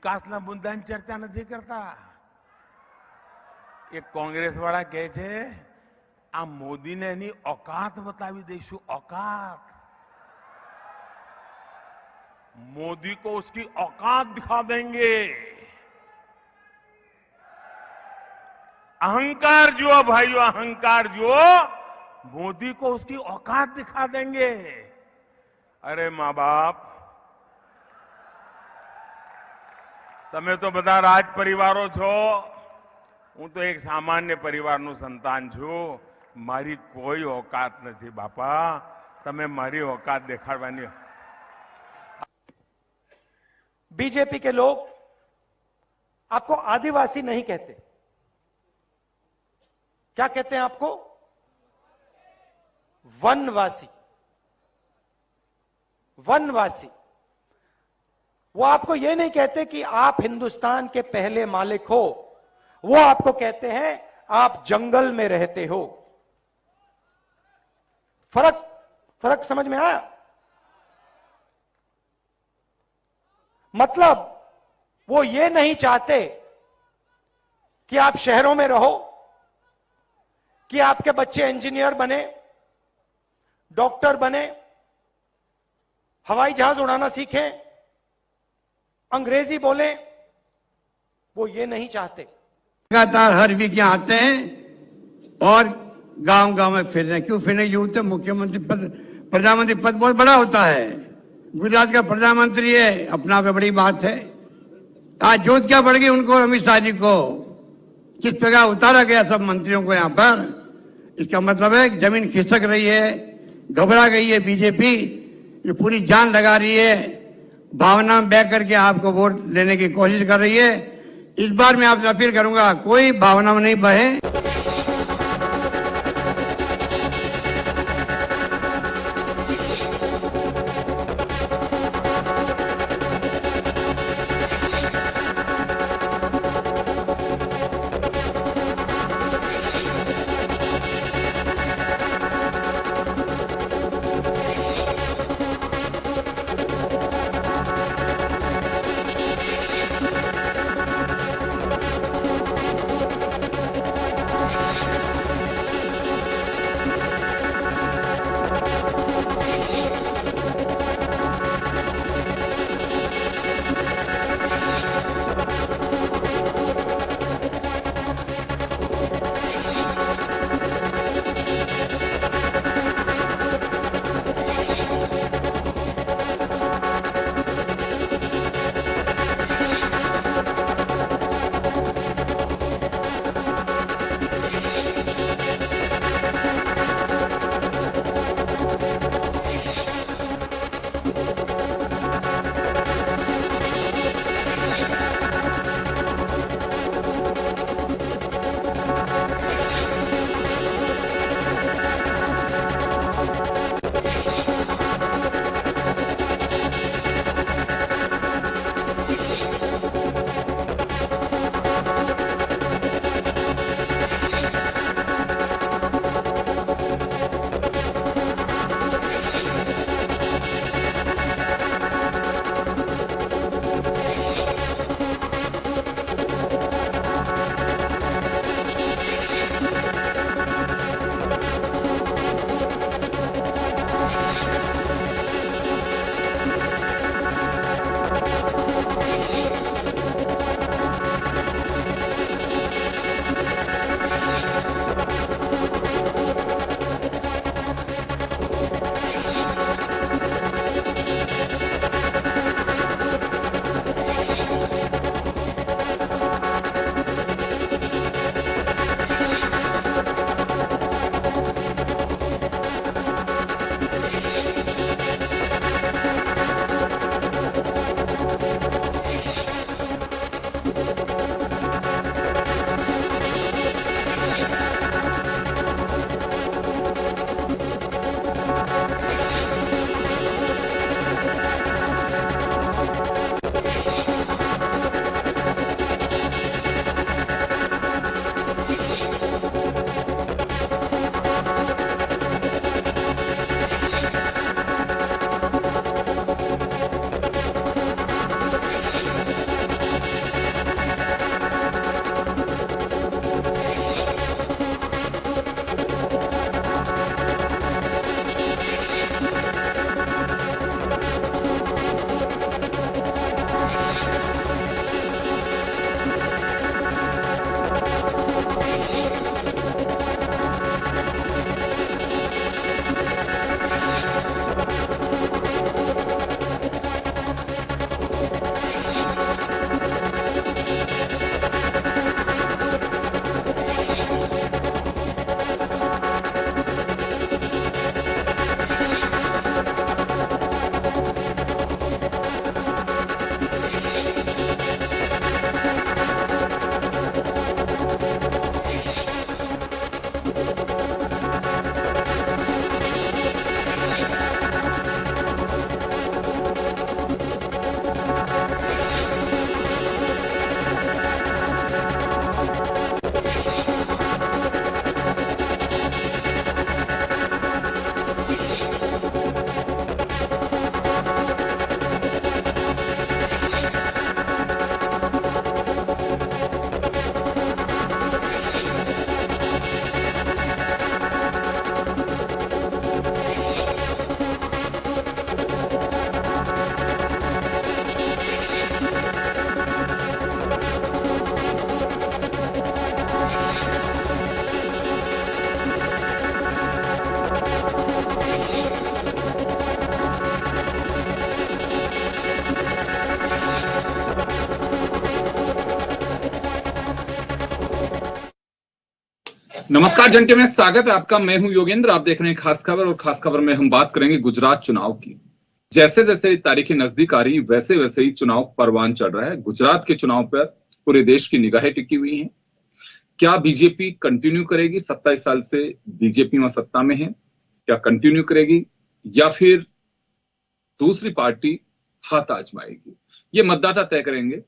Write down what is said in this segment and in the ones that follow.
વિકાસના મુદ્દાની ચર્ચા નથી કરતા. એક કોંગ્રેસ વાળા કહે છે આ મોદીને એની औकात બતાવી દઈશું. औकात मोदी को उसकी औकात दिखा देंगे. अहंकार जुओ भाइयों, अहंकार जुओ. मोदी को उसकी औकात दिखा देंगे. अरे माँ बाप, તમે તો બધા રાજ પરિવારો છો. હું તો એક સામાન્ય પરિવારનું સંતાન છું. મારી કોઈ औकात નથી બાપા. તમે મારી औकात દેખાડવાની. बीजेपी के लोग आपको आदिवासी नहीं कहते. क्या कहते हैं आपको? वनवासी. वनवासी. वो आपको यह नहीं कहते कि आप हिंदुस्तान के पहले मालिक हो. वो आपको कहते हैं आप जंगल में रहते हो. फर्क समझ में आया? मतलब वो ये नहीं चाहते कि आप शहरों में रहो, कि आपके बच्चे इंजीनियर बने, डॉक्टर बने, हवाई जहाज उड़ाना सीखें, अंग्रेजी बोलें. वो ये नहीं चाहते. लगातार हर वीक यहां आते हैं और गांव-गांव में फिर रहे. क्यों फिरने की जरूरत है? मुख्यमंत्री पद, प्रधानमंत्री पद बहुत बड़ा होता है. गुजरात का प्रधानमंत्री है, अपना पे बड़ी बात है. आज जोत क्या बढ़ गई उनको, अमित शाह जी को किस प्रकार उतारा गया सब मंत्रियों को यहां पर. इसका मतलब है जमीन खिसक रही है, घबरा गई है बीजेपी, जो पूरी जान लगा रही है, भावना में बह करके आपको वोट लेने की कोशिश कर रही है. इस बार मैं आपसे अपील करूंगा, कोई भावना में नहीं बहे. नमस्कार जनके में स्वागत है आपका। मैं हूं योगेंद्र, आप देख रहे हैं खास खबर, और खास खबर में हम बात करेंगे गुजरात चुनाव की। जैसे जैसे तारीखें नजदीक आ रही वैसे वैसे ही चुनाव परवान चढ़ रहा है। गुजरात के चुनाव पर पूरे देश की निगाहें टिकी हुई हैं। क्या बीजेपी कंटिन्यू करेगी? 27 साल से बीजेपी वहां सत्ता में है, क्या कंटिन्यू करेगी या फिर दूसरी पार्टी हाथ आजमाएगी? ये मतदाता तय करेंगे।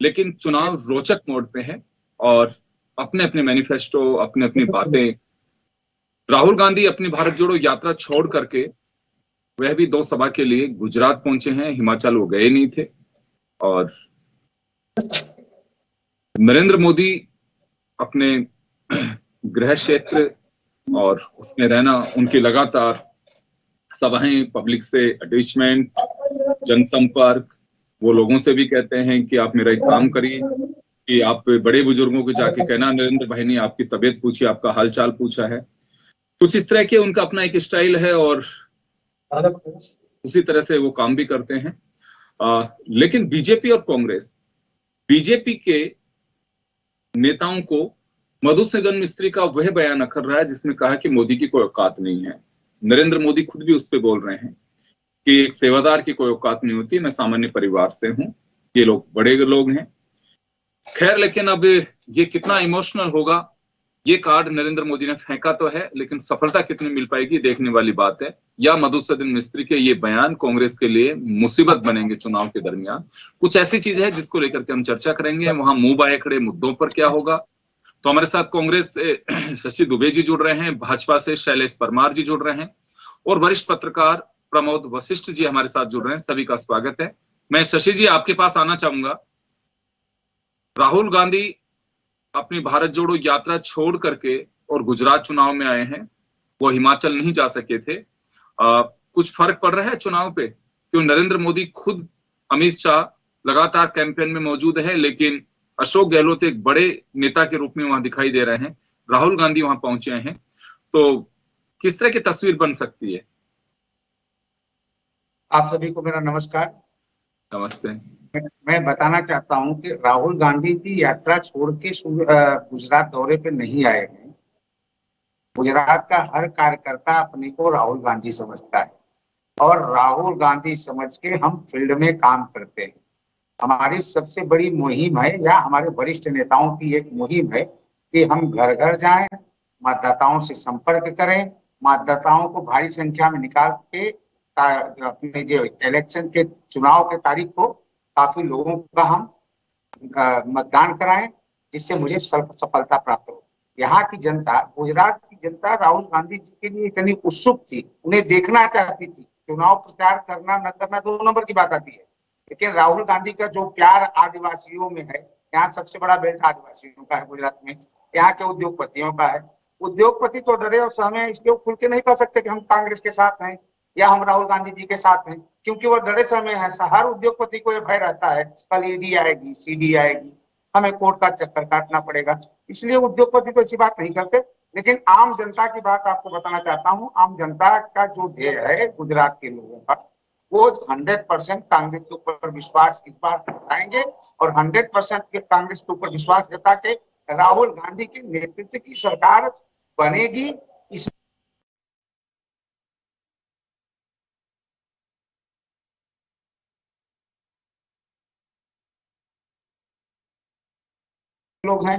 लेकिन चुनाव रोचक मोड पे है और अपने अपने मैनिफेस्टो, अपने अपनी बातें। राहुल गांधी अपनी भारत जोड़ो यात्रा छोड़ करके वह भी 2 सभा के लिए गुजरात पहुंचे हैं। हिमाचल वो गए नहीं थे। और नरेंद्र मोदी अपने गृह क्षेत्र और उसमें रहना, उनकी लगातार सभाएं, पब्लिक से अटैचमेंट, जनसंपर्क, वो लोगों से भी कहते हैं कि आप मेरा एक काम करिए कि आप बड़े बुजुर्गों को जाके कहना, नरेंद्र भाई ने आपकी तबीयत पूछी, आपका हालचाल पूछा है। कुछ इस तरह के उनका अपना एक स्टाइल है और उसी तरह से वो काम भी करते हैं। लेकिन बीजेपी और कांग्रेस, बीजेपी के नेताओं को मधुसूदन मिस्त्री का वह बयान अखर रहा है जिसमें कहा कि मोदी की कोई औकात नहीं है। नरेंद्र मोदी खुद भी उस पर बोल रहे हैं कि एक सेवादार की कोई औकात नहीं होती, मैं सामान्य परिवार से हूं, ये लोग बड़े लोग हैं। खैर, लेकिन अब ये कितना इमोशनल होगा, ये कार्ड नरेंद्र मोदी ने फेंका तो है, लेकिन सफलता कितनी मिल पाएगी देखने वाली बात है। या मधुसूदन मिस्त्री के ये बयान कांग्रेस के लिए मुसीबत बनेंगे चुनाव के दरमियान। कुछ ऐसी चीज है जिसको लेकर के हम चर्चा करेंगे। वहां मुंह बाए खड़े मुद्दों पर क्या होगा। तो हमारे साथ कांग्रेस से शशि दुबे जी जुड़ रहे हैं, भाजपा से शैलेश परमार जी जुड़ रहे हैं और वरिष्ठ पत्रकार प्रमोद वशिष्ठ जी हमारे साथ जुड़ रहे हैं। सभी का स्वागत है। मैं शशि जी आपके पास आना चाहूंगा। राहुल गांधी अपनी भारत जोड़ो यात्रा छोड़ करके और गुजरात चुनाव में आए हैं। वो हिमाचल नहीं जा सके थे। कुछ फर्क पड़ रहा है चुनाव पे? क्यों नरेंद्र मोदी खुद, अमित शाह लगातार कैंपेन में मौजूद है, लेकिन अशोक गहलोत एक बड़े नेता के रूप में वहां दिखाई दे रहे हैं, राहुल गांधी वहां पहुंचे हैं। तो किस तरह की तस्वीर बन सकती है? आप सभी को मेरा नमस्कार। नमस्ते। मैं बताना चाहता हूं कि राहुल गांधी की यात्रा छोड़ के गुजरात दौरे पे नहीं आए हैं। गुजरात का हर कार्यकर्ता अपने को राहुल गांधी समझता है और राहुल गांधी समझ के हम फील्ड में काम करते हैं। हमारी सबसे बड़ी मुहिम है, या हमारे वरिष्ठ नेताओं की एक मुहिम है कि हम घर घर जाएं, मतदाताओं से संपर्क करें, मतदाताओं को भारी संख्या में निकाल के अपने जो इलेक्शन के चुनाव के तारीख को काफी लोगों का हम मतदान कराएं, जिससे मुझे सफलता प्राप्त हो। यहाँ की जनता, गुजरात की जनता राहुल गांधी जी के लिए इतनी उत्सुक थी, उन्हें देखना चाहती थी। चुनाव प्रचार करना न करना 2 नंबर की बात आती है, लेकिन राहुल गांधी का जो प्यार आदिवासियों में है, यहाँ सबसे बड़ा बेल्ट आदिवासियों का है गुजरात में, यहाँ के उद्योगपतियों का है। उद्योगपति तो डरे और सहमे इसलिए खुल के नहीं कह सकते कि हम कांग्रेस के साथ हैं या हम राहुल गांधी जी के साथ हैं, क्योंकि वो डरे समय है। हर उद्योगपति को ये भय रहता है, कल ईडी आएगी, सीडी आएगी, हमें कोर्ट का चक्कर काटना पड़ेगा, इसलिए उद्योगपति तो ऐसी बात नहीं करते। लेकिन आम जनता की बात आपको बताना चाहता हूँ। आम जनता का जो ध्येय है गुजरात के लोगों का, वो 100% कांग्रेस के ऊपर विश्वास इस बार जताएंगे और 100% कांग्रेस के ऊपर विश्वास जता के राहुल गांधी के नेतृत्व की सरकार बनेगी। इस लोग हैं,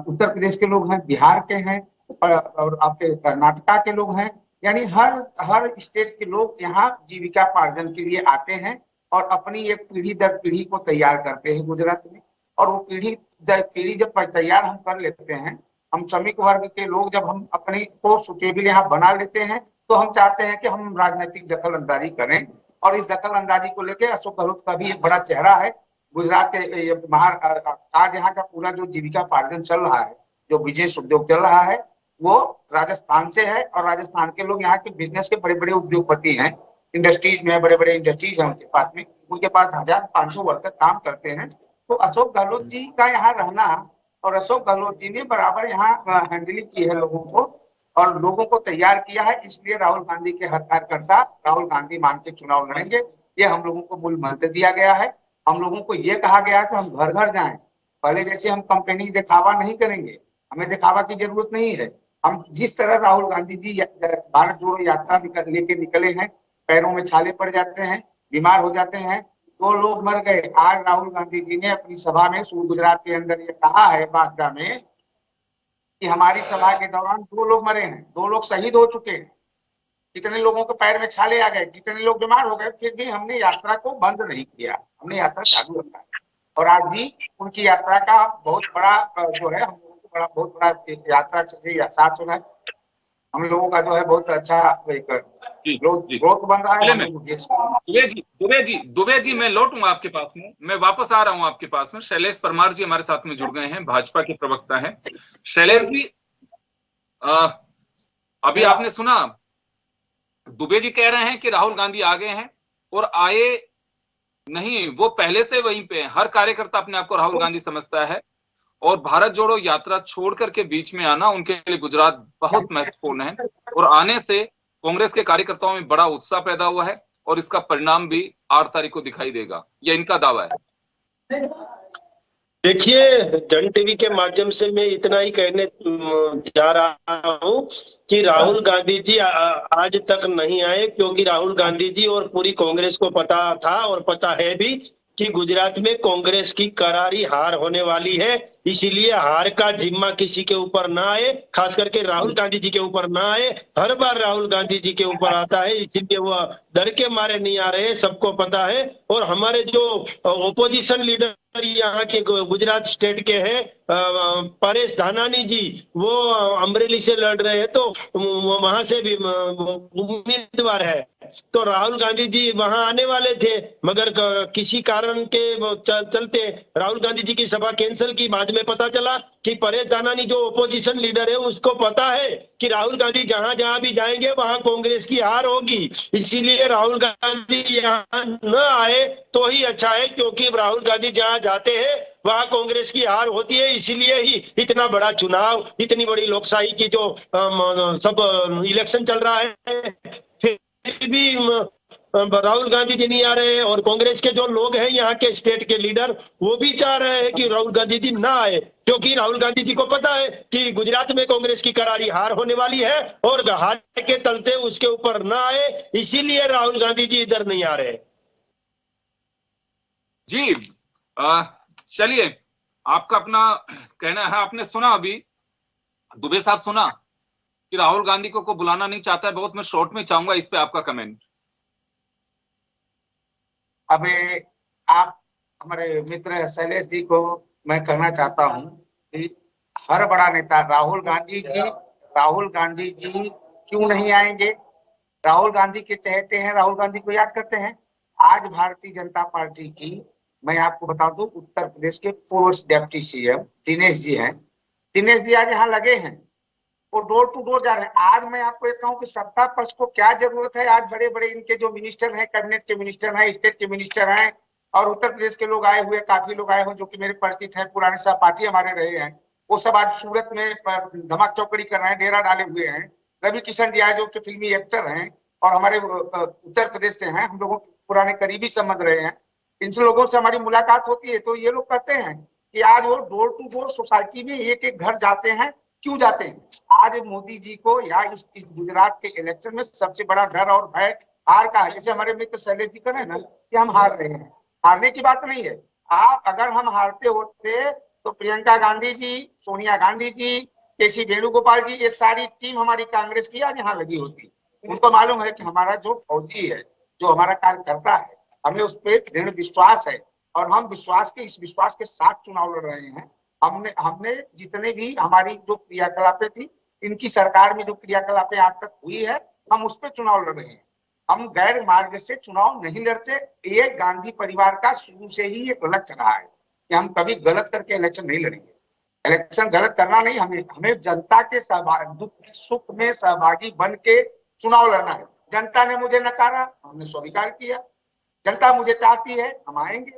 उत्तर प्रदेश के लोग हैं, बिहार के हैं और आपके कर्नाटका के लोग हैं, यानी हर स्टेट के लोग यहाँ जीविका पार्जन के लिए आते हैं और अपनी एक पीढ़ी दर पीढ़ी को तैयार करते हैं गुजरात में। और वो पीढ़ी जब तैयार हम कर लेते हैं, हम श्रमिक वर्ग के लोग जब हम अपनी को सुटेबल यहाँ बना लेते हैं, तो हम चाहते हैं कि हम राजनीतिक दखल अंदाजी करें। और इस दखल अंदाजी को लेकर अशोक गहलोत का भी एक बड़ा चेहरा है गुजरात के बाहर। आज यहाँ का पूरा जो जीविका पार्जन चल रहा है, जो बिजनेस उद्योग चल रहा है, वो राजस्थान से है और राजस्थान के लोग यहाँ के बिजनेस के बड़े बड़े उद्योगपति हैं, इंडस्ट्रीज में बड़े बड़े इंडस्ट्रीज हैं उनके पास में, उनके पास 1500 वर्कर काम करते हैं। तो अशोक गहलोत जी का यहाँ रहना, और अशोक गहलोत जी ने बराबर यहाँ हैंडलिंग की है लोगों को और लोगों को तैयार किया है। इसलिए राहुल गांधी के हर कार्यकर्ता राहुल गांधी मान के चुनाव लड़ेंगे। ये हम लोगों को मूल मंत्र दिया गया है। हम लोगों को ये कहा गया कि हम घर घर जाएं, पहले जैसे हम कंपनी दिखावा नहीं करेंगे, हमें दिखावा की जरूरत नहीं है। हम जिस तरह राहुल गांधी जी भारत जोड़ो यात्रा लेके निकले हैं, पैरों में छाले पड़ जाते हैं, बीमार हो जाते हैं, 2 लोग मर गए। आज राहुल गांधी जी ने अपनी सभा में गुजरात के अंदर ये कहा है बागदा में कि हमारी सभा के दौरान 2 लोग मरे हैं, 2 लोग शहीद हो चुके हैं, कितने लोगों के पैर में छाले आ गए, कितने लोग बीमार हो गए, फिर भी हमने यात्रा को बंद नहीं किया, हमने यात्रा चालू रखा। और आज भी उनकी यात्रा का बहुत बड़ा जो है, हम लोगों को बहुत बड़ा यात्रा से साथ होना है, हम लोगों का जो है बहुत अच्छा एक ग्रोथ बन रहा है। दुबे जी मैं लौटूंगा आपके पास में, मैं वापस आ रहा हूं आपके पास में। शैलेश परमार जी हमारे साथ में जुड़ गए हैं, भाजपा के प्रवक्ता हैं। शैलेश जी, अभी आपने सुना दुबे जी कह रहे हैं कि राहुल गांधी आ गए हैं, और आए नहीं, वो पहले से वहीं पे हैं। हर कार्यकर्ता अपने आप को राहुल गांधी समझता है, और भारत जोड़ो यात्रा छोड़ करके बीच में आना उनके लिए गुजरात बहुत महत्वपूर्ण है, और आने से कांग्रेस के कार्यकर्ताओं में बड़ा उत्साह पैदा हुआ है, और इसका परिणाम भी 8 तारीख को दिखाई देगा, यह इनका दावा है। देखिए, जन टीवी के माध्यम से मैं इतना ही कहने जा रहा हूं कि राहुल गांधी जी आज तक नहीं आए, क्योंकि राहुल गांधी जी और पूरी कांग्रेस को पता था और पता है भी कि गुजरात में कांग्रेस की करारी हार होने वाली है। इसीलिए हार का जिम्मा किसी के ऊपर ना आए, खास करके राहुल गांधी जी के ऊपर ना आए। हर बार राहुल गांधी जी के ऊपर आता है, इसीलिए वो डर के मारे नहीं आ रहे, सबको पता है। और हमारे जो ओपोजिशन लीडर यहाँ के गुजरात स्टेट के हैं, परेश धानानी जी, वो अमरेली से लड़ रहे हैं, तो वहां से भी उम्मीदवार है। तो राहुल गांधी जी वहां आने वाले थे, मगर किसी कारण के चलते राहुल गांधी जी की सभा कैंसिल की। बाद में पता चला कि परेश धानानी जो ओपोजिशन लीडर है, उसको पता है कि राहुल गांधी जहां जहां भी जाएंगे वहां कांग्रेस की हार होगी, इसीलिए राहुल गांधी यहाँ न आए तो ही अच्छा है, क्योंकि राहुल गांधी जहां जाते हैं वहां कांग्रेस की हार होती है। इसीलिए ही इतना बड़ा चुनाव, इतनी बड़ी लोकशाही की जो सब इलेक्शन चल रहा है, फिर भी राहुल गांधी जी नहीं आ रहे हैं। और कांग्रेस के जो लोग हैं यहाँ के स्टेट के लीडर, वो भी चाह रहे हैं कि राहुल गांधी जी ना आए, क्योंकि राहुल गांधी जी को पता है कि गुजरात में कांग्रेस की करारी हार होने वाली है, और हार के तलते उसके ऊपर ना आए, इसीलिए राहुल गांधी जी इधर नहीं आ रहे। जी, चलिए, आपका अपना कहना है। आपने सुना अभी, दुबे साहब सुना कि राहुल गांधी को बुलाना नहीं चाहता है बहुत। मैं शॉर्ट में चाहूंगा इस पे आपका कमेंट। अबे आप हमारे मित्र शैलेश जी को मैं कहना चाहता हूं कि हर बड़ा नेता राहुल गांधी जी क्यों नहीं आएंगे? राहुल गांधी के चहेते हैं, राहुल गांधी को याद करते हैं। आज भारतीय जनता पार्टी की, मैं आपको बता दूं, उत्तर प्रदेश के पूर्व डिप्टी सीएम दिनेश जी हैं। दिनेश जी आज यहाँ लगे हैं और डोर टू डोर जा रहे हैं। आज मैं आपको एक कहूं कि सत्ता पक्ष को क्या जरूरत है? आज बड़े बड़े इनके जो मिनिस्टर हैं, कैबिनेट के मिनिस्टर हैं, स्टेट के मिनिस्टर हैं, और उत्तर प्रदेश के लोग आए हुए, काफी लोग आए हुए जो कि मेरे परिचित हैं, पुराने सहपाठी हमारे रहे हैं, वो सब आज सूरत में धमाक चौकड़ी कर रहे हैं, डेरा डाले हुए हैं। रवि किशन जी आए जो कि फिल्मी एक्टर हैं और हमारे उत्तर प्रदेश से हैं, हम लोगों के पुराने करीबी संबंध रहे हैं। इनसे लोगों से हमारी मुलाकात होती है, तो ये लोग कहते हैं कि आज वो डोर टू डोर सोसाइटी में एक एक घर जाते हैं। क्यों जाते हैं? आज मोदी जी को या इस गुजरात के इलेक्शन में सबसे बड़ा डर और भय हार का है। जैसे हमारे मित्र शैलेश जी कह ना कि हम हार रहे हैं, हारने की बात नहीं है। आप अगर हम हारते होते तो प्रियंका गांधी जी, सोनिया गांधी जी, केसी वेणुगोपाल जी, ये सारी टीम हमारी कांग्रेस की आज यहाँ लगी होती। उनको मालूम है कि हमारा जो फौजी है, जो हमारा कार्यकर्ता है, हमें उस पर दृढ़ विश्वास है, और हम इस विश्वास के साथ चुनाव लड़ रहे हैं। हमने जितने भी हमारी जो क्रियाकलापें थी, इनकी सरकार में जो क्रियाकलापें आज तक हुई है, हम उस पर चुनाव लड़ रहे हैं। हम गैर मार्ग से चुनाव नहीं लड़ते। ये गांधी परिवार का शुरू से ही एक लक्ष्य रहा है कि हम कभी गलत करके इलेक्शन नहीं लड़ेंगे। इलेक्शन गलत करना नहीं, हमें जनता के दुख सुख में सहभागी बन के चुनाव लड़ना है। जनता ने मुझे नकारा, हमने स्वीकार किया। जनता मुझे चाहती है, हम आएंगे।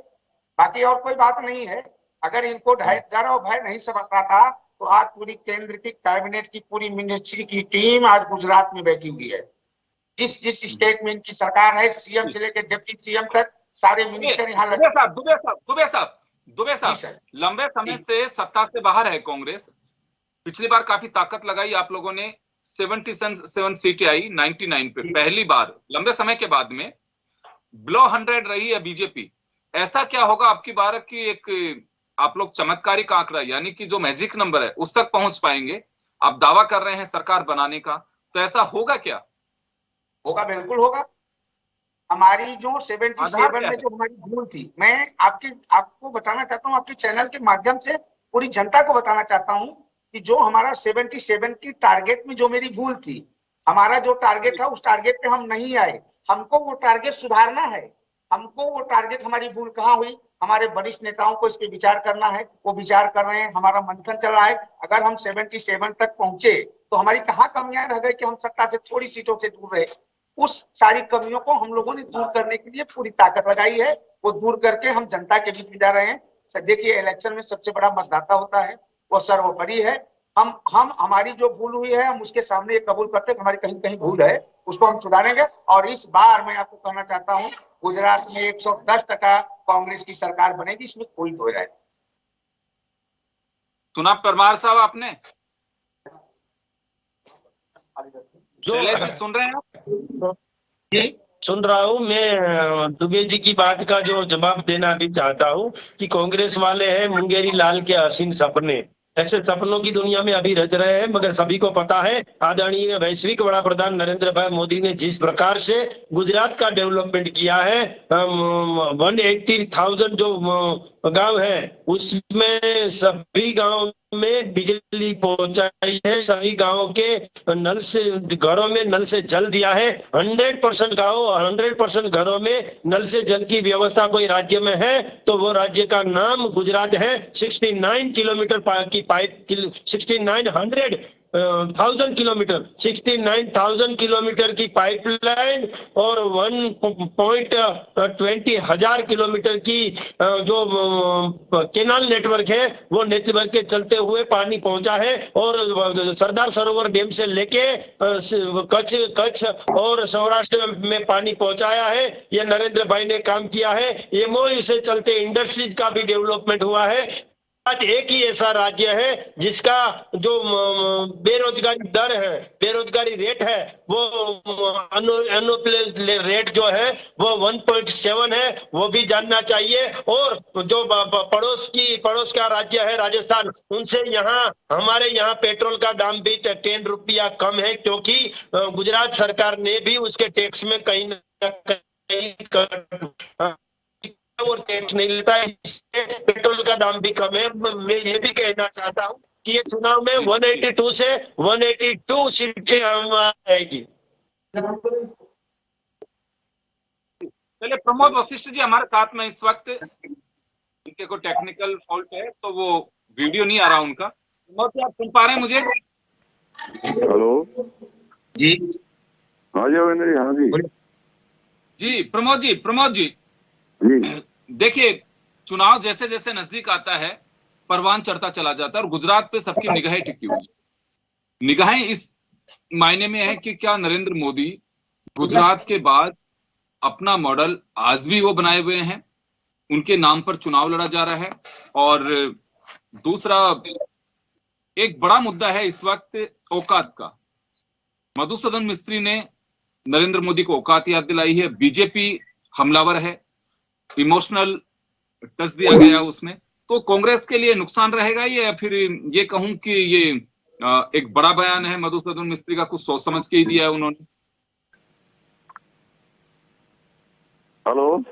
बाकी और कोई बात नहीं है। अगर इनको डर और भय नहीं समझता था तो आज पूरी केंद्र की कैबिनेट की पूरी मिनिस्ट्री की टीम आज गुजरात में बैठी हुई है। जिस स्टेट में इनकी सरकार है, सीएम से लेकर डिप्टी सीएम तक सारे मिनिस्टर यहाँ लगे। दुबे साहब लंबे समय से सत्ता से बाहर है कांग्रेस, पिछली बार काफी ताकत लगाई आप लोगों ने, 77 सीटें आई 99 पे, पहली बार लंबे समय के बाद में। बिलो 100 रही है बीजेपी। ऐसा क्या होगा आपकी बार की एक आप लोग चमत्कारिक आंकड़ा यानी कि जो मैजिक नंबर है उस तक पहुंच पाएंगे? आप दावा कर रहे हैं सरकार बनाने का, तो ऐसा होगा क्या? होगा, बिल्कुल होगा। हमारी जो 77 में जो हमारी भूल थी, मैं आपको बताना चाहता हूँ, आपके चैनल के माध्यम से पूरी जनता को बताना चाहता हूँ कि जो हमारा 77 की टारगेट में जो मेरी भूल थी, हमारा जो टारगेट था उस टारगेट पे हम नहीं आए। हमको वो टारगेट सुधारना है। हमको वो टारगेट, हमारी भूल कहाँ हुई, हमारे वरिष्ठ नेताओं को इस पे विचार करना है। वो विचार कर रहे हैं, हमारा मंथन चल रहा है। अगर हम 77 तक पहुंचे तो हमारी कहाँ कमियां रह गई कि हम सत्ता से थोड़ी सीटों से दूर रहे। उस सारी कमियों को हम लोगों ने दूर करने के लिए पूरी ताकत लगाई है। वो दूर करके हम जनता के बीच में जा रहे हैं। देखिए, इलेक्शन में सबसे बड़ा मतदाता होता है, वो सर्वोपरि है। हम हमारी जो भूल हुई है हम उसके सामने ये कबूल करते हैं कि हमारी कहीं कहीं भूल है, उसको हम सुधारेंगे। और इस बार मैं आपको कहना चाहता हूँ, गुजरात में 110% कांग्रेस की सरकार बनेगी, इसमें कोई दो राय। सुना परमार साहब आपने? शैलेश जी सुन रहे हैं आप? जी, सुन रहा हूँ मैं। दुबे जी की बात का जो जवाब देना भी चाहता हूँ कि कांग्रेस वाले हैं मुंगेरी लाल के हसीन सपने, ऐसे सपनों की दुनिया में अभी रच रहे हैं। मगर सभी को पता है आदरणीय वैश्विक बड़ा प्रधान नरेंद्र भाई मोदी ने जिस प्रकार से गुजरात का डेवलपमेंट किया है, 180,000 जो गांव है उसमें सभी गांव में बिजली पहुंचाई है, सभी गांव के नल से घरों में नल से जल दिया है। 100% गांव 100% घरों में नल से जल की व्यवस्था कोई राज्य में है तो वो राज्य का नाम गुजरात है। 69 किलोमीटर की पाइप 69,000 किलोमीटर की पाइपलाइन और 1.20 हजार किलोमीटर की जो केनाल नेटवर्क है वो नेटवर्क के चलते हुए पानी पहुंचा है। और सरदार सरोवर डैम से लेके कच्छ और सौराष्ट्र में पानी पहुंचाया है। ये नरेंद्र भाई ने काम किया है। एमओयू से चलते इंडस्ट्रीज का भी डेवलपमेंट हुआ है। आज एक ही ऐसा राज्य है जिसका जो बेरोजगारी दर है, बेरोजगारी रेट है, वो अनएम्प्लॉयमेंट रेट जो है वो 1.7 है, वो भी जानना चाहिए। और जो पड़ोस का राज्य है राजस्थान, उनसे हमारे यहाँ पेट्रोल का दाम भी 10 रुपया कम है, क्योंकि गुजरात सरकार ने भी उसके टैक्स में कहीं ना कहीं और टैक्स नहीं लेता है, इससे पेट्रोल का दाम भी कम है। मैं ये भी कहना चाहता हूँ कि ये चुनाव में 182 से 182 सीटें आएगी। चलिए, प्रमोद वशिष्ठ जी हमारे साथ में इस वक्त, इनके को टेक्निकल फॉल्ट है तो वो वीडियो नहीं आ रहा उनका। प्रमोद जी, आप सुन पा रहे हैं मुझे? हेलो जी, हाँ जी रविंद्र जी, हाँ जी जी प्रमोद जी जी। देखिए, चुनाव जैसे जैसे नजदीक आता है परवान चढ़ता चला जाता है और गुजरात पे सबकी निगाहें टिकी हुई है। निगाहें इस मायने में है कि क्या नरेंद्र मोदी गुजरात के बाद अपना मॉडल आज भी वो बनाए हुए हैं, उनके नाम पर चुनाव लड़ा जा रहा है। और दूसरा एक बड़ा मुद्दा है इस वक्त औकात का। मधुसूदन मिस्त्री ने नरेंद्र मोदी को औकात याद दिलाई है। बीजेपी हमलावर है, इमोशनल टच दिया गया उसमें। तो कांग्रेस के लिए नुकसान रहेगा ये, या फिर ये कहूं कि ये एक बड़ा बयान है मधुसूदन मिस्त्री का, कुछ सोच समझ के ही दिया है उन्होंने? हेलो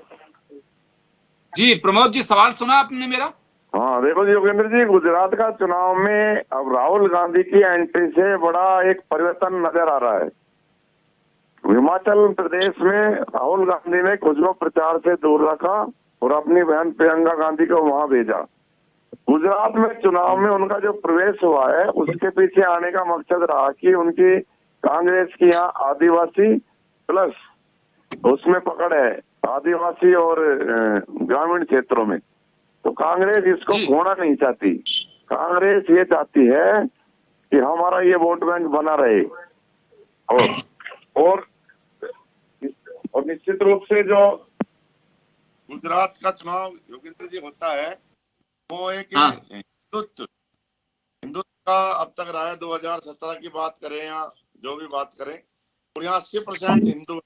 जी प्रमोद जी, सवाल सुना आपने मेरा? हाँ देखो जी योगेंद्र जी, गुजरात का चुनाव में अब राहुल गांधी की एंट्री से बड़ा एक परिवर्तन नजर आ रहा है। हिमाचल प्रदेश में राहुल गांधी ने चुनाव प्रचार से दूर रखा और अपनी बहन प्रियंका गांधी को वहां भेजा। गुजरात में चुनाव में उनका जो प्रवेश हुआ है उसके पीछे आने का मकसद रहा कि उनकी कांग्रेस की यहाँ आदिवासी प्लस उसमें पकड़ है, आदिवासी और ग्रामीण क्षेत्रों में। तो कांग्रेस इसको खोना नहीं चाहती। कांग्रेस ये चाहती है कि हमारा ये वोट बैंक बना रहे। और निश्चित रूप से जो गुजरात का चुनाव योगेंद्र जी होता है वो एक हिंदुत्व का अब तक 2017 की बात करें या जो भी बात करें, और यहाँ 80% हिंदू,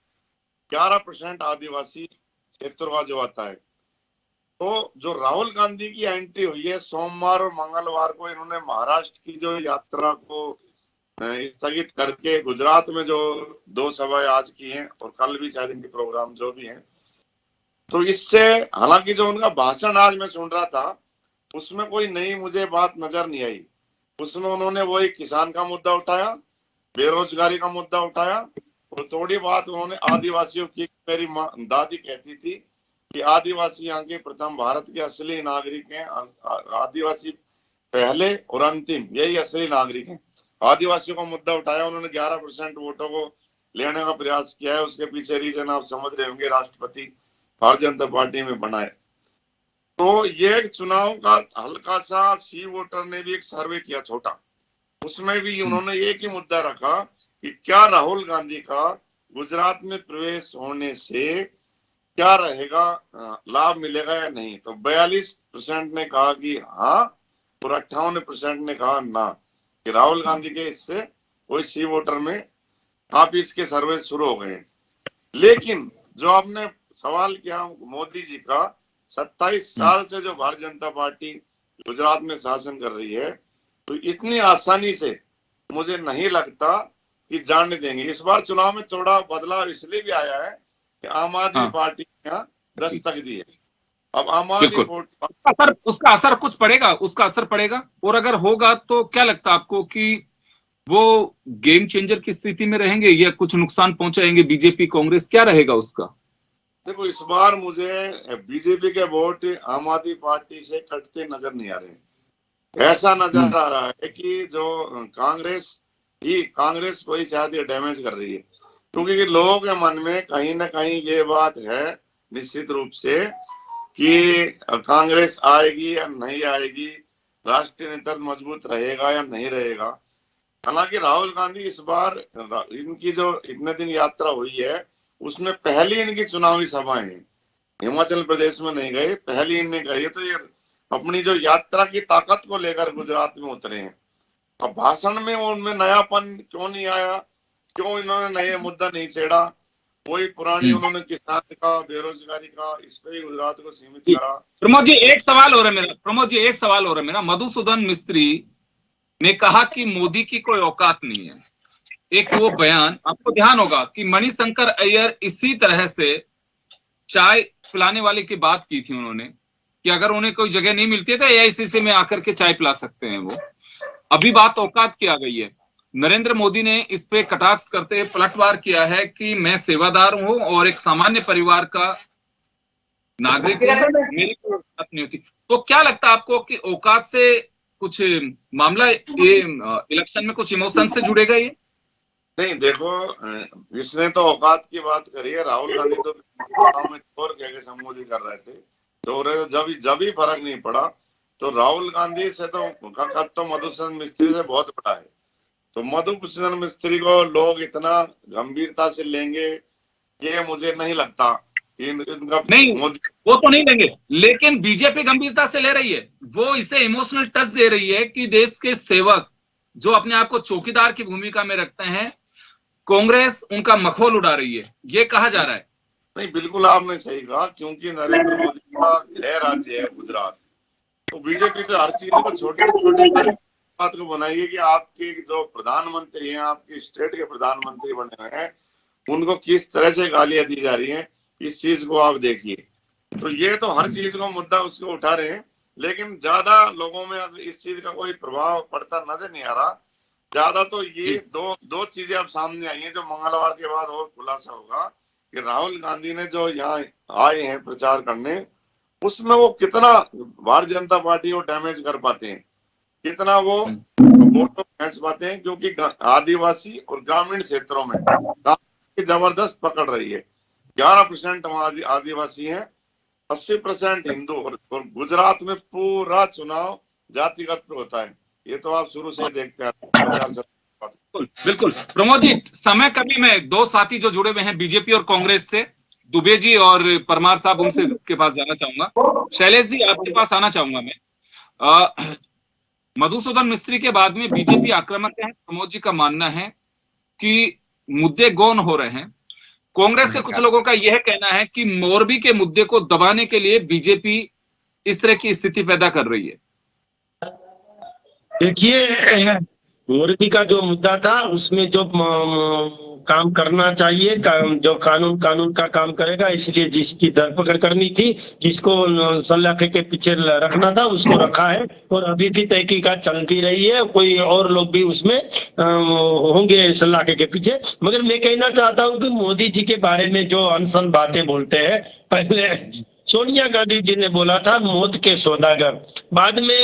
11% आदिवासी क्षेत्र का जो आता है। तो जो राहुल गांधी की एंट्री हुई है, सोमवार और मंगलवार को इन्होंने महाराष्ट्र की जो यात्रा को स्थगित करके गुजरात में जो 2 सभाएं आज की हैं और कल भी शायद इनके प्रोग्राम जो भी हैं, तो इससे हालांकि जो उनका भाषण आज मैं सुन रहा था उसमें कोई नई मुझे बात नजर नहीं आई। उसमें उन्होंने वही किसान का मुद्दा उठाया, बेरोजगारी का मुद्दा उठाया, और थोड़ी बात उन्होंने आदिवासियों की, मेरी दादी कहती थी कि आदिवासी यहाँ के प्रथम भारत के असली नागरिक हैं, आदिवासी पहले और अंतिम, यही असली नागरिक हैं। आदिवासियों का मुद्दा उठाया उन्होंने, 11% वोटों को लेने का प्रयास किया है। उसके पीछे रीजन आप समझ रहे होंगे, राष्ट्रपति भारतीय जनता पार्टी में बनाए। तो ये चुनाव का हल्का सा सी वोटर ने भी एक सर्वे किया छोटा, उसमें भी उन्होंने एक ही मुद्दा रखा कि क्या राहुल गांधी का गुजरात में प्रवेश होने से क्या रहेगा, लाभ मिलेगा या नहीं। तो 42% ने कहा कि हाँ, और 58% ने कहा ना, कि राहुल गांधी के इससे कोई सी वोटर में काफी इसके सर्वे शुरू हो गए। लेकिन जो आपने सवाल किया मोदी जी का, 27 साल से जो भारतीय जनता पार्टी गुजरात में शासन कर रही है, तो इतनी आसानी से मुझे नहीं लगता कि जाने देंगे। इस बार चुनाव में थोड़ा बदलाव इसलिए भी आया है कि आम आदमी पार्टी ने यहाँ दस्तक दी है। अब आम आदमी उसका असर कुछ पड़ेगा, उसका असर पड़ेगा, और अगर होगा तो क्या लगता है आपको कि वो गेम चेंजर की स्थिति में रहेंगे या कुछ नुकसान पहुंचाएंगे बीजेपी कांग्रेस, क्या रहेगा उसका? देखो, इस बार मुझे बीजेपी के वोट आम आदमी पार्टी से कटते नजर नहीं आ रहे। ऐसा नजर आ रहा है कि जो कांग्रेस को ही शायद ये डैमेज कर रही है, क्योंकि लोगों के मन में कहीं ना कहीं ये बात है निश्चित रूप से कि कांग्रेस आएगी या नहीं आएगी, राष्ट्रीय नेतृत्व मजबूत रहेगा या नहीं रहेगा। हालांकि राहुल गांधी इस बार, इनकी जो इतने दिन यात्रा हुई है उसमें पहली इनकी चुनावी सभाएं हैं, हिमाचल प्रदेश में नहीं गए, पहली इनने गई। तो ये अपनी जो यात्रा की ताकत को लेकर गुजरात में उतरे हैं। अब भाषण में उनमें नयापन क्यों नहीं आया, क्यों इन्होंने नए मुद्दा नहीं छेड़ा, कोई पुरानी उन्होंने किसान का, बेरोजगारी का, इस पे ही गुजरात को सीमित करा। प्रमोद जी एक सवाल हो रहा है मेरा, मधुसूदन मिस्त्री ने कहा कि मोदी की कोई औकात नहीं है। एक वो बयान, आपको ध्यान होगा कि मणिशंकर अय्यर इसी तरह से चाय पिलाने वाले की बात की थी उन्होंने, कि अगर उन्हें कोई जगह नहीं मिलती है तो एआईसीसी में आकर के चाय पिला सकते हैं वो। अभी बात औकात की आ गई है। नरेंद्र मोदी ने इस पे कटाक्ष करते हुए पलटवार किया है कि मैं सेवादार हूं और एक सामान्य परिवार का नागरिक हूं, मेरी कोई औकात नहीं होती। तो क्या लगता है आपको कि औकात से कुछ मामला ये इलेक्शन में कुछ इमोशन से जुड़ेगा? ये नहीं, देखो, इसने तो औकात की बात करी है। राहुल गांधी तो चोर कह के संबोधित कर रहे थे, चोर जब भी फर्क नहीं पड़ा। तो राहुल गांधी से तो मधुसूदन मिस्त्री से बहुत बड़ा है। तो मधुसूदन मिस्त्री को लोग इतना गंभीरता से लेंगे, ये मुझे नहीं लगता। नहीं, वो तो नहीं लेंगे, लेकिन बीजेपी गंभीरता से ले रही है। वो इसे इमोशनल टच दे रही है कि देश के सेवक जो अपने आप को चौकीदार की भूमिका में रखते हैं, कांग्रेस उनका मखौल उड़ा रही है, ये कहा जा रहा है। नहीं, बिल्कुल आपने सही कहा, क्योंकि नरेंद्र मोदी का गृह राज्य है गुजरात। तो बीजेपी तो हर चीज को छोटे छोटे बात को बनाएगी कि आपके जो प्रधानमंत्री हैं, आपके स्टेट के प्रधानमंत्री बने हुए हैं, उनको किस तरह से गालियां दी जा रही हैं, इस चीज को आप देखिए। तो ये तो हर चीज को मुद्दा उसको उठा रहे हैं, लेकिन ज्यादा लोगों में अब इस चीज का कोई प्रभाव पड़ता नजर नहीं आ रहा। ज्यादा तो ये दो चीजें अब सामने आई हैं जो मंगलवार के बाद और खुलासा होगा कि राहुल गांधी ने जो यहाँ आए हैं प्रचार करने, उसमें वो कितना भारतीय जनता पार्टी को डैमेज कर पाते हैं, कितना वो वोट खींच पाते हैं, क्योंकि आदिवासी और ग्रामीण क्षेत्रों में जबरदस्त पकड़ रही है। 11% आदिवासी हैं, 80% हिंदू, और गुजरात में पूरा चुनाव जातिगत पे होता है। ये तो आप शुरू से देखते हैं। बिल्कुल प्रमोद जी, समय कभी मैं दो साथी जो जुड़े हुए हैं बीजेपी और कांग्रेस से, दुबे जी और परमार साहब, उनसे के पास जाना चाहूंगा। शैलेश जी आपके पास आना चाहूंगा मैं। मधुसूदन मिस्त्री के बाद में बीजेपी आक्रामक है। प्रमोद जी का मानना है कि मुद्दे गौन हो रहे हैं। कांग्रेस से कुछ लोगों का यह कहना है कि मोरबी के मुद्दे को दबाने के लिए बीजेपी इस तरह की स्थिति पैदा कर रही है। देखिए, मोरबी का जो मुद्दा था उसमें जो काम करना चाहिए, जो कानून का काम करेगा, इसलिए जिसकी धरपकड़ करनी थी, जिसको सलाखे के पीछे रखना था, उसको रखा है और अभी भी तहकीकात चल भी रही है। कोई और लोग भी उसमें होंगे सलाखे के पीछे। मगर मैं कहना चाहता हूं कि मोदी जी के बारे में जो अनसन बातें बोलते हैं, पहले सोनिया गांधी जी ने बोला था मौत के सौदागर, बाद में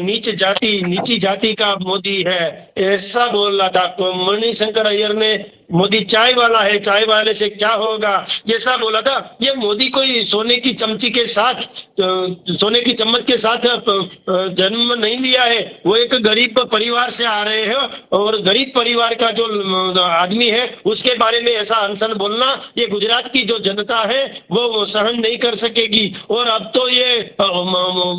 नीची जाति का मोदी है ऐसा बोल रहा था। मणिशंकर अय्यर ने मोदी चाय वाला है, चाय वाले से क्या होगा ऐसा बोला था। ये मोदी कोई सोने की चमची के साथ, सोने की चम्मच के साथ जन्म नहीं लिया है। वो एक गरीब परिवार से आ रहे हैं और गरीब परिवार का जो आदमी है उसके बारे में ऐसा अनसन बोलना, ये गुजरात की जो जनता है वो सहन नहीं कर सकेगी। और अब तो ये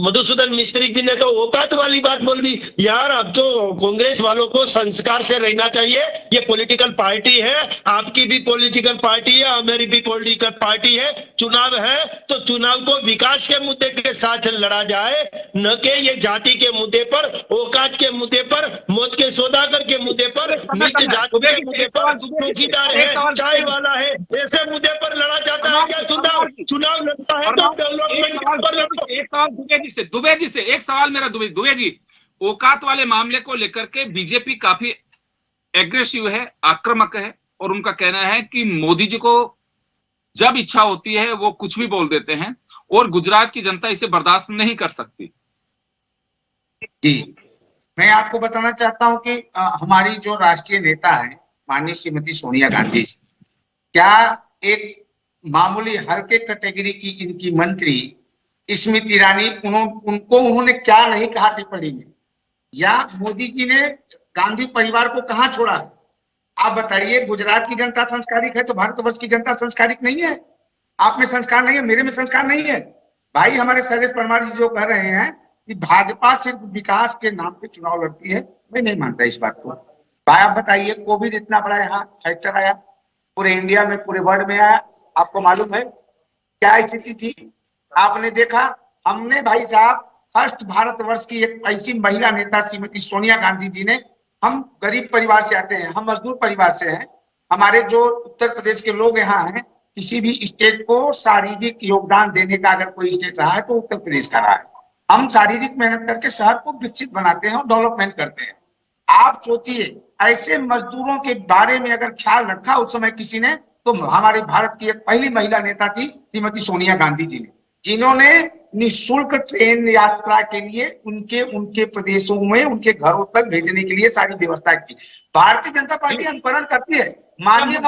मधुसूदन मिस्त्री जी ने तो औकात वाली बात बोल दी यार। अब तो कांग्रेस वालों को संस्कार से रहना चाहिए। ये पॉलिटिकल पार्टी है, आपकी भी पॉलिटिकल पार्टी है, मेरी भी पॉलिटिकल पार्टी है। चुनाव है तो चुनाव को विकास के मुद्दे के साथ लड़ा जाए, न कि ये जाति के मुद्दे पर, औकात के मुद्दे पर, मौत के सौदागर के मुद्दे पर, नीच जाति के मुद्दे पर, चौकीदार है, चाय वाला है, ऐसे मुद्दे पर लड़ा जाता है क्या? चुनाव लड़ता है तो डेवलपमेंट पर। एक सवाल दुबे जी से एक सवाल मेरा दुबे जी, औकात वाले मामले को लेकर के बीजेपी काफी एग्रेसिव है, आक्रामक है और उनका कहना है कि मोदी जी को जब इच्छा होती है वो कुछ भी बोल देते हैं और गुजरात की जनता इसे बर्दाश्त नहीं कर सकती। जी, मैं आपको बताना चाहता हूं कि हमारी जो राष्ट्रीय नेता है माननीय श्रीमती सोनिया गांधी जी, क्या एक मामूली हल्के कैटेगरी की इनकी मंत्री स्मृति ईरानी, उन्होंने क्या नहीं कहा टिप्पणी में, या मोदी जी ने गांधी परिवार को कहां छोड़ा? आप बताइए, गुजरात की जनता संस्कारिक है तो भारतवर्ष की जनता संस्कारिक नहीं है? आप में संस्कार नहीं है, मेरे में संस्कार नहीं है। भाई हमारे शैलेश परमार जी जो कह रहे हैं कि भाजपा सिर्फ विकास के नाम पे चुनाव लड़ती है, मैं नहीं मानता इस बात को। भाई आप बताइए, कोविड इतना बड़ा यहाँ फैक्टर आया, पूरे इंडिया में, पूरे वर्ल्ड में आया, आपको मालूम है क्या स्थिति थी? आपने देखा, हमने भाई साहब फर्स्ट भारतवर्ष की एक ऐसी महिला नेता श्रीमती सोनिया गांधी जी ने, हम गरीब परिवार से आते हैं, हम मजदूर परिवार से हैं, हमारे जो उत्तर प्रदेश के लोग यहाँ हैं, किसी भी स्टेट को शारीरिक योगदान देने का अगर कोई स्टेट रहा है तो उत्तर प्रदेश का रहा है। हम शारीरिक मेहनत करके शहर को विकसित बनाते हैं और डेवलपमेंट करते हैं। आप सोचिए, ऐसे मजदूरों के बारे में अगर ख्याल रखा उस समय किसी ने, तो हमारे भारत की एक पहली महिला नेता थी श्रीमती सोनिया गांधी जी ने, जिन्होंने निःशुल्क ट्रेन यात्रा के लिए उनके प्रदेशों में, उनके घरों तक भेजने के लिए सारी व्यवस्था की। भारतीय जनता पार्टी अनुकरण करती है, माननीय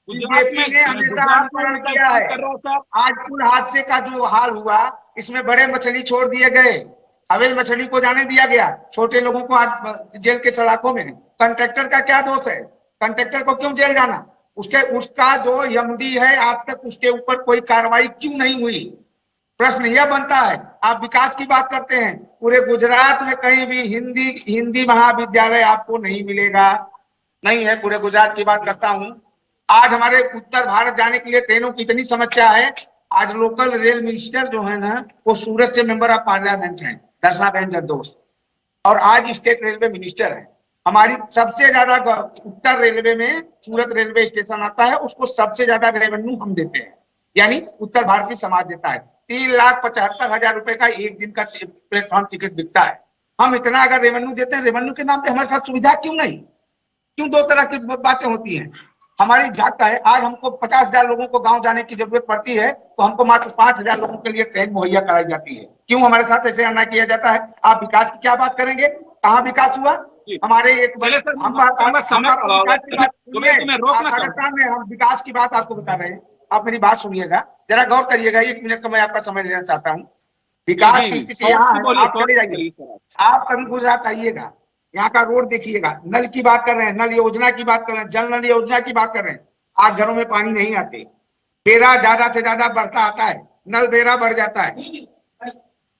बीजेपी ने हमेशा अनुकरण किया है। आज कुल हादसे का जो हाल हुआ, इसमें बड़े मछली छोड़ दिए गए, हवेल मछली को जाने दिया गया, छोटे लोगों को आज जेल के सलाखों में। कंट्रैक्टर का क्या दोष है? कंट्रैक्टर को क्यों जेल जाना? उसका जो एमडी है, आज तक उसके ऊपर कोई कार्रवाई क्यों नहीं हुई? प्रश्न यह बनता है। आप विकास की बात करते हैं, पूरे गुजरात में कहीं भी हिंदी महाविद्यालय आपको नहीं मिलेगा, नहीं है। पूरे गुजरात की बात करता हूं। आज हमारे उत्तर भारत जाने के लिए ट्रेनों की इतनी समस्या है। आज लोकल रेल मिनिस्टर जो है ना, वो सूरत से मेंबर ऑफ पार्लियामेंट है, दर्शनाबेन जरदोश, और आज स्टेट रेलवे मिनिस्टर है। हमारी सबसे ज्यादा उत्तर रेलवे में सूरत रेलवे स्टेशन आता है, उसको सबसे ज्यादा रेवेन्यू हम देते हैं, यानी उत्तर भारतीय समाज देता है। 3,75,000 रुपए का एक दिन का प्लेटफॉर्म टिकट बिकता है। हम इतना अगर रेवेन्यू देते हैं, रेवेन्यू के नाम पे हमारे साथ सुविधा क्यों नहीं? क्यों दो तरह की बातें होती हैं? हमारी झाका है, आज हमको 50,000 लोगों को गांव जाने की जरूरत पड़ती है, तो हमको मात्र 5,000 लोगों के लिए ट्रेन मुहैया कराई जाती है। क्यों हमारे साथ ऐसे अन्याय किया जाता है? आप विकास की क्या बात करेंगे? कहाँ विकास हुआ? हमारे एक हम विकास की बात आपको बता रहे हैं, आप मेरी बात सुनिएगा, जरा गौर करिएगा, 1 मिनट का मैं आपका समय लेना चाहता हूँ। विकास की स्थिति यहाँ है, आप चले जाइए, आप कभी गुजरात आइएगा, यहाँ का रोड देखिएगा। नल की बात कर रहे हैं, नल योजना की बात कर रहे हैं, जल नल योजना की बात कर रहे हैं, आज घरों में पानी नहीं आते। बेरा ज्यादा से ज्यादा बढ़ता आता है, नल बेरा बढ़ जाता है।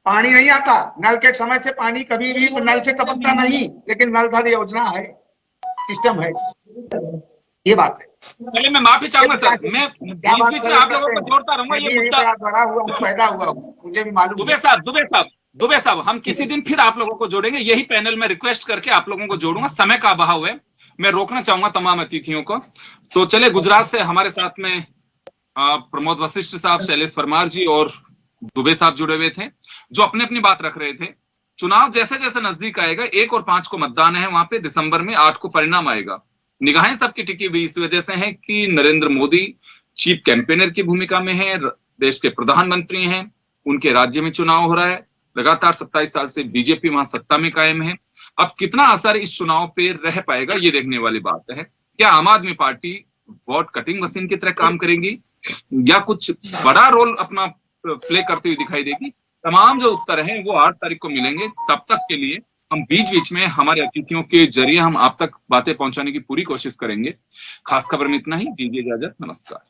पानी नहीं आता, नल के समय से पानी कभी भी नल से टपकता नहीं, लेकिन नल धर योजना है, सिस्टम है, ये बात है। पहले मैं माफी चाहूंगा सर, मैं बीच बीच में आप लोगों को जोड़ता रहूंगा, ये मुद्दा बड़ा हुआ पैदा हुआ हूं, मुझे भी मालूम। दुबे साहब हम किसी दिन फिर आप लोगों को जोड़ेंगे, यही पैनल में रिक्वेस्ट करके आप लोगों को जोड़ूंगा। समय का अभाव है, मैं रोकना चाहूंगा तमाम अतिथियों को। तो चले, गुजरात से हमारे साथ में प्रमोद वशिष्ठ साहब, शैलेश परमार जी और दुबे साहब जुड़े हुए थे, जो अपने अपनी बात रख रहे थे। चुनाव जैसे जैसे नजदीक आएगा, 1 और 5 को मतदान है वहां पे, दिसंबर में 8 को परिणाम आएगा। निगाहें सबकी टिकी हुई इस वजह से है कि नरेंद्र मोदी चीफ कैंपेनर की भूमिका में है, देश के प्रधानमंत्री हैं, उनके राज्य में चुनाव हो रहा है, लगातार 27 साल से बीजेपी वहां सत्ता में कायम है। अब कितना असर इस चुनाव पे रह पाएगा, ये देखने वाली बात है। क्या आम आदमी पार्टी वोट कटिंग मशीन की तरह काम करेगी या कुछ बड़ा रोल अपना प्ले करती हुई दिखाई देगी? तमाम जो उत्तर हैं वो 8 तारीख को मिलेंगे। तब तक के लिए हम बीच बीच में हमारे अतिथियों के जरिए हम आप तक बातें पहुंचाने की पूरी कोशिश करेंगे। खास खबर में इतना ही, दीजिए इजाजत, नमस्कार।